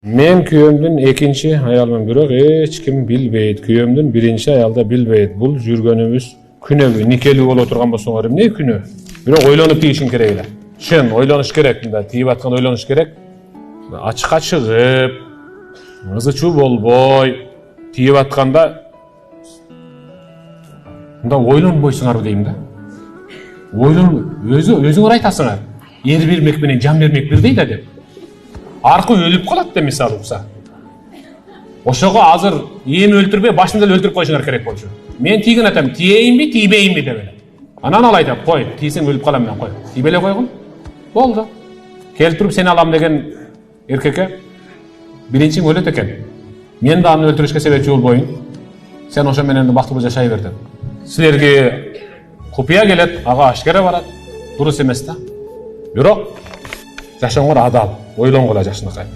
Men kүйömdün ekinci ayalmın, bирок эч ким билбейт. Kүйömdün birinci ayalda билбейт. Бул жүргөнүбүз күнөбү, никелүү боло турган болсоңор эмне күнөө? Бирок ойлонуп тийишиң керек эле. Чын, ойлонуш керек, мында тийип аткан ойлонуш керек. Ачыкка чыгып, ызычуу болбой, тийип атканда мында ойлонбойсуңарбы дейм да. Өзүңөр айтасыңар. Эр бермек менен жан бермек бирдей да деп. Аркы өлүп калат деп мисалы укса. Ошого азыр эми өлтүрбөй, башында эле өлтүрүп коюшуңар керек болчу. Мен тийген атам, тиейинби, тийбейинби деп эле. Анан ал айтат, кой, тийсең өлүп калам мен, кой. Тийбей эле койгун. Болду. Келтирип сени алам деген эркекке биринчиң өлөт экен. Мен да аны өлтүрүшкө себепчи болбоюн. Сен ошо менен бактылуу жашай бер деп. Силерге купуя келет, ага ашкере барат. Дурус эмес да. Бирок жашооңор адал, ойлонгула жакшынакай.